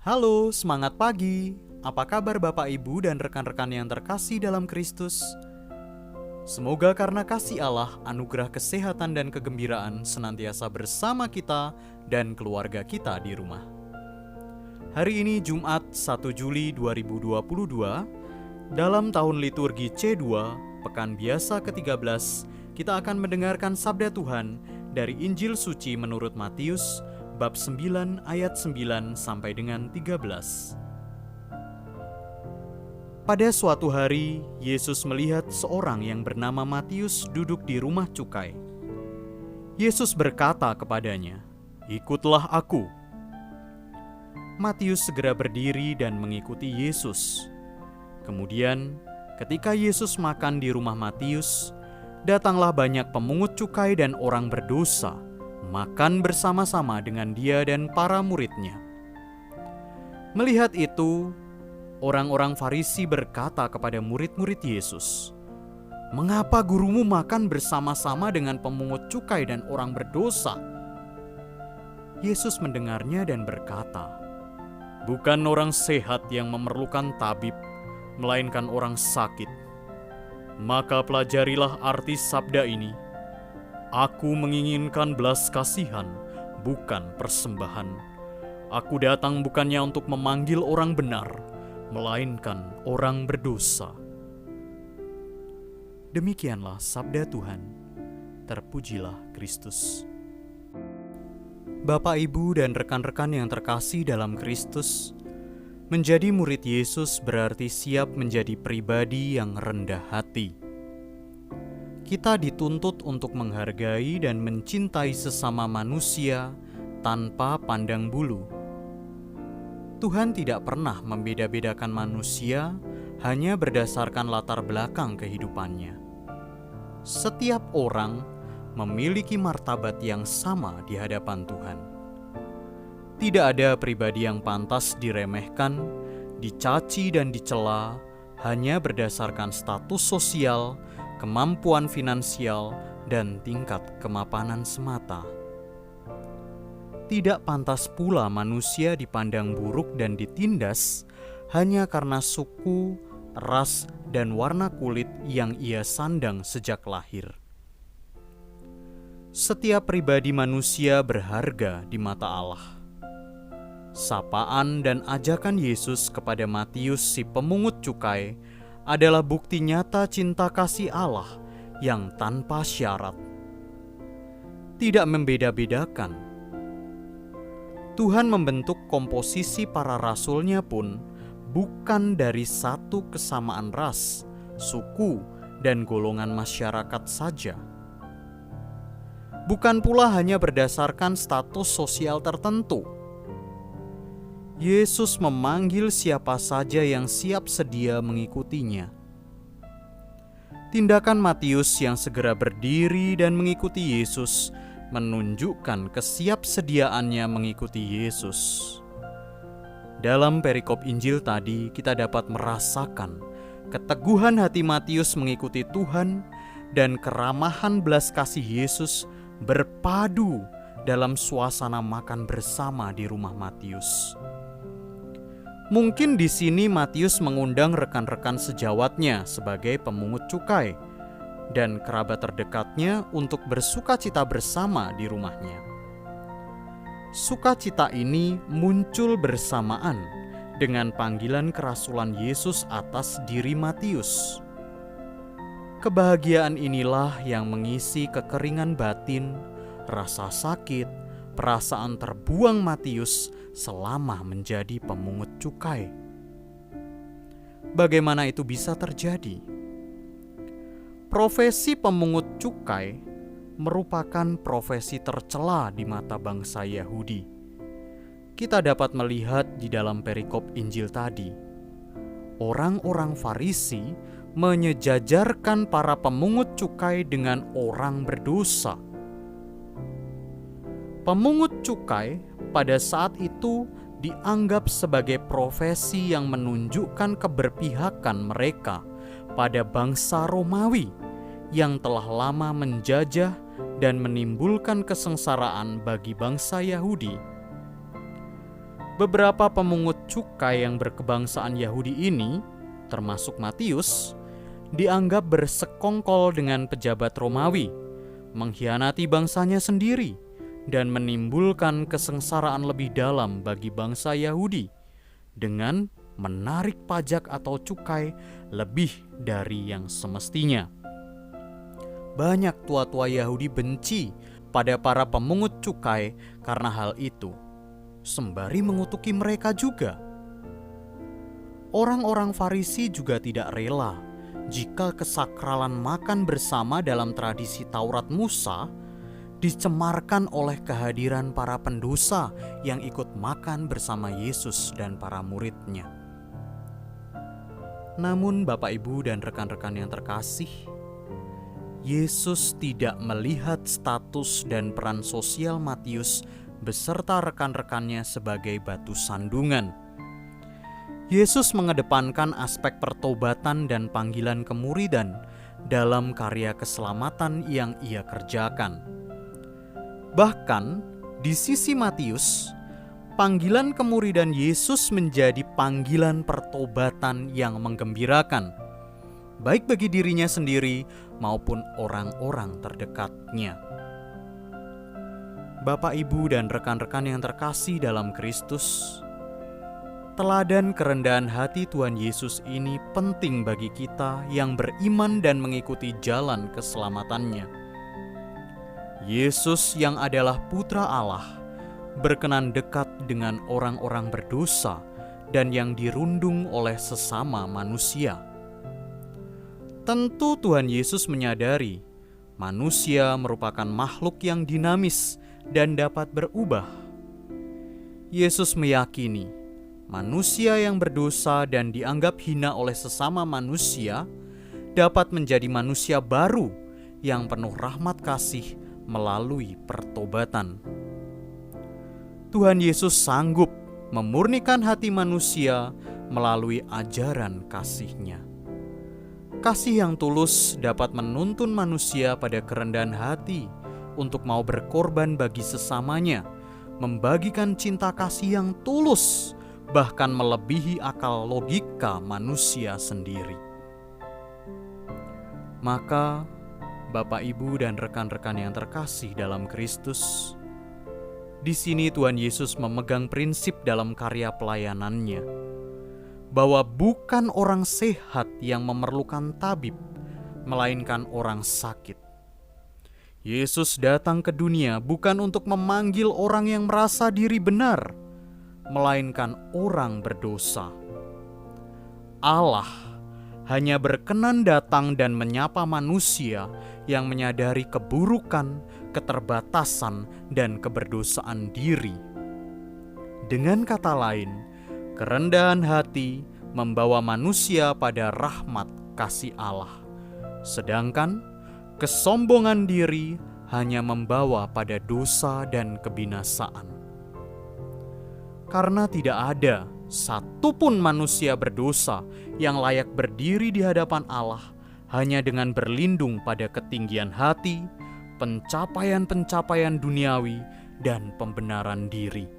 Halo, semangat pagi. Apa kabar Bapak Ibu dan rekan-rekan yang terkasih dalam Kristus? Semoga karena kasih Allah, anugerah kesehatan dan kegembiraan senantiasa bersama kita dan keluarga kita di rumah. Hari ini Jumat 1 Juli 2022, dalam tahun liturgi C2, Pekan Biasa ke-13, kita akan mendengarkan sabda Tuhan dari Injil Suci menurut Matius, bab 9 ayat 9 sampai dengan 13. Pada suatu hari, Yesus melihat seorang yang bernama Matius duduk di rumah cukai. Yesus berkata kepadanya, "Ikutlah aku." Matius segera berdiri dan mengikuti Yesus. Kemudian, ketika Yesus makan di rumah Matius, datanglah banyak pemungut cukai dan orang berdosa, makan bersama-sama dengan dia dan para muridnya. Melihat itu, orang-orang Farisi berkata kepada murid-murid Yesus, "Mengapa gurumu makan bersama-sama dengan pemungut cukai dan orang berdosa?" Yesus mendengarnya dan berkata, "Bukan orang sehat yang memerlukan tabib, melainkan orang sakit. Maka pelajarilah arti sabda ini, Aku menginginkan belas kasihan, bukan persembahan. Aku datang bukannya untuk memanggil orang benar, melainkan orang berdosa." Demikianlah sabda Tuhan. Terpujilah Kristus. Bapak, Ibu, dan rekan-rekan yang terkasih dalam Kristus, menjadi murid Yesus berarti siap menjadi pribadi yang rendah hati. Kita dituntut untuk menghargai dan mencintai sesama manusia tanpa pandang bulu. Tuhan tidak pernah membeda-bedakan manusia hanya berdasarkan latar belakang kehidupannya. Setiap orang memiliki martabat yang sama di hadapan Tuhan. Tidak ada pribadi yang pantas diremehkan, dicaci dan dicela hanya berdasarkan status sosial, kemampuan finansial, dan tingkat kemapanan semata. Tidak pantas pula manusia dipandang buruk dan ditindas hanya karena suku, ras, dan warna kulit yang ia sandang sejak lahir. Setiap pribadi manusia berharga di mata Allah. Sapaan dan ajakan Yesus kepada Matius si pemungut cukai adalah bukti nyata cinta kasih Allah yang tanpa syarat. Tidak membeda-bedakan. Tuhan membentuk komposisi para rasul-Nya pun bukan dari satu kesamaan ras, suku, dan golongan masyarakat saja. Bukan pula hanya berdasarkan status sosial tertentu. Yesus memanggil siapa saja yang siap sedia mengikutinya. Tindakan Matius yang segera berdiri dan mengikuti Yesus menunjukkan kesiapsediaannya mengikuti Yesus. Dalam perikop Injil tadi, kita dapat merasakan keteguhan hati Matius mengikuti Tuhan dan keramahan belas kasih Yesus berpadu dalam suasana makan bersama di rumah Matius. Mungkin di sini Matius mengundang rekan-rekan sejawatnya sebagai pemungut cukai dan kerabat terdekatnya untuk bersukacita bersama di rumahnya. Sukacita ini muncul bersamaan dengan panggilan kerasulan Yesus atas diri Matius. Kebahagiaan inilah yang mengisi kekeringan batin, rasa sakit, perasaan terbuang Matius selama menjadi pemungut cukai. Bagaimana itu bisa terjadi? Profesi pemungut cukai merupakan profesi tercela di mata bangsa Yahudi. Kita dapat melihat di dalam perikop Injil tadi, orang-orang Farisi menyejajarkan para pemungut cukai dengan orang berdosa. Pemungut cukai pada saat itu dianggap sebagai profesi yang menunjukkan keberpihakan mereka pada bangsa Romawi yang telah lama menjajah dan menimbulkan kesengsaraan bagi bangsa Yahudi. Beberapa pemungut cukai yang berkebangsaan Yahudi ini, termasuk Matius, dianggap bersekongkol dengan pejabat Romawi, mengkhianati bangsanya sendiri, dan menimbulkan kesengsaraan lebih dalam bagi bangsa Yahudi dengan menarik pajak atau cukai lebih dari yang semestinya. Banyak tua-tua Yahudi benci pada para pemungut cukai karena hal itu, sembari mengutuki mereka juga. Orang-orang Farisi juga tidak rela jika kesakralan makan bersama dalam tradisi Taurat Musa dicemarkan oleh kehadiran para pendosa yang ikut makan bersama Yesus dan para murid-Nya. Namun Bapak, Ibu, dan rekan-rekan yang terkasih, Yesus tidak melihat status dan peran sosial Matius beserta rekan-rekannya sebagai batu sandungan. Yesus mengedepankan aspek pertobatan dan panggilan kemuridan dalam karya keselamatan yang Ia kerjakan. Bahkan di sisi Matius, panggilan kemuridan Yesus menjadi panggilan pertobatan yang menggembirakan, baik bagi dirinya sendiri maupun orang-orang terdekatnya. Bapak, Ibu, dan rekan-rekan yang terkasih dalam Kristus, teladan kerendahan hati Tuhan Yesus ini penting bagi kita yang beriman dan mengikuti jalan keselamatannya. Yesus yang adalah Putra Allah berkenan dekat dengan orang-orang berdosa dan yang dirundung oleh sesama manusia. Tentu Tuhan Yesus menyadari manusia merupakan makhluk yang dinamis dan dapat berubah. Yesus meyakini manusia yang berdosa dan dianggap hina oleh sesama manusia dapat menjadi manusia baru yang penuh rahmat kasih melalui pertobatan. Tuhan Yesus sanggup memurnikan hati manusia melalui ajaran kasih-Nya. Kasih yang tulus dapat menuntun manusia pada kerendahan hati untuk mau berkorban bagi sesamanya, membagikan cinta kasih yang tulus, bahkan melebihi akal logika manusia sendiri. Maka, Bapak, Ibu, dan rekan-rekan yang terkasih dalam Kristus, di sini Tuhan Yesus memegang prinsip dalam karya pelayanannya, bahwa bukan orang sehat yang memerlukan tabib, melainkan orang sakit. Yesus datang ke dunia bukan untuk memanggil orang yang merasa diri benar, melainkan orang berdosa. Allah hanya berkenan datang dan menyapa manusia yang menyadari keburukan, keterbatasan, dan keberdosaan diri. Dengan kata lain, kerendahan hati membawa manusia pada rahmat kasih Allah, sedangkan kesombongan diri hanya membawa pada dosa dan kebinasaan. Karena tidak ada satupun manusia berdosa yang layak berdiri di hadapan Allah hanya dengan berlindung pada ketinggian hati, pencapaian-pencapaian duniawi, dan pembenaran diri.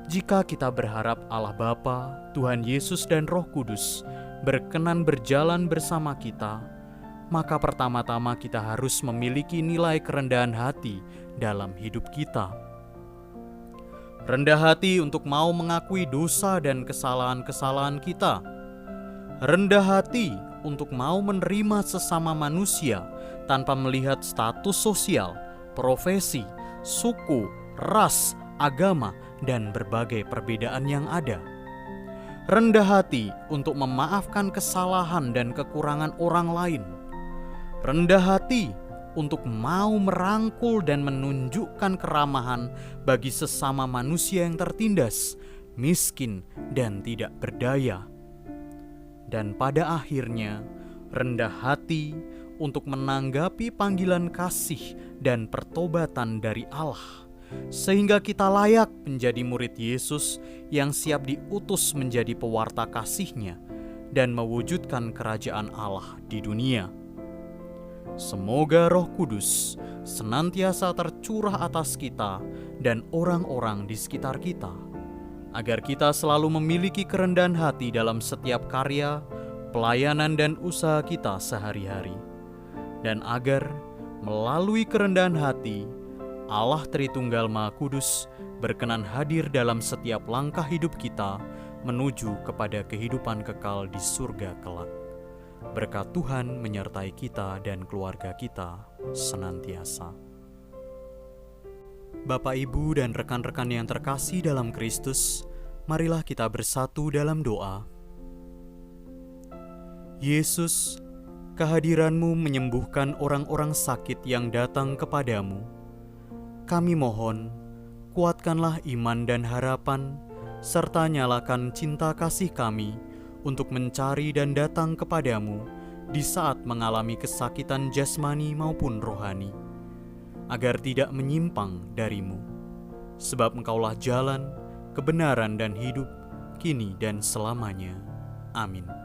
Jika kita berharap Allah Bapa, Tuhan Yesus, dan Roh Kudus berkenan berjalan bersama kita, maka pertama-tama kita harus memiliki nilai kerendahan hati dalam hidup kita. Rendah hati untuk mau mengakui dosa dan kesalahan-kesalahan kita. Rendah hati untuk mau menerima sesama manusia tanpa melihat status sosial, profesi, suku, ras, agama, dan berbagai perbedaan yang ada. Rendah hati untuk memaafkan kesalahan dan kekurangan orang lain. Rendah hati untuk mau merangkul dan menunjukkan keramahan bagi sesama manusia yang tertindas, miskin, dan tidak berdaya. Dan pada akhirnya, rendah hati untuk menanggapi panggilan kasih dan pertobatan dari Allah, sehingga kita layak menjadi murid Yesus yang siap diutus menjadi pewarta kasih-Nya dan mewujudkan kerajaan Allah di dunia. Semoga Roh Kudus senantiasa tercurah atas kita dan orang-orang di sekitar kita, agar kita selalu memiliki kerendahan hati dalam setiap karya, pelayanan dan usaha kita sehari-hari. Dan agar melalui kerendahan hati, Allah Tritunggal Maha Kudus berkenan hadir dalam setiap langkah hidup kita menuju kepada kehidupan kekal di surga kelak. Berkat Tuhan menyertai kita dan keluarga kita senantiasa. Bapak, Ibu, dan rekan-rekan yang terkasih dalam Kristus, marilah kita bersatu dalam doa. Yesus, kehadiran-Mu menyembuhkan orang-orang sakit yang datang kepadamu. Kami mohon, kuatkanlah iman dan harapan, serta nyalakan cinta kasih kami untuk mencari dan datang kepadamu di saat mengalami kesakitan jasmani maupun rohani, agar tidak menyimpang dari-Mu. Sebab Engkaulah jalan, kebenaran dan hidup, kini dan selamanya. Amin.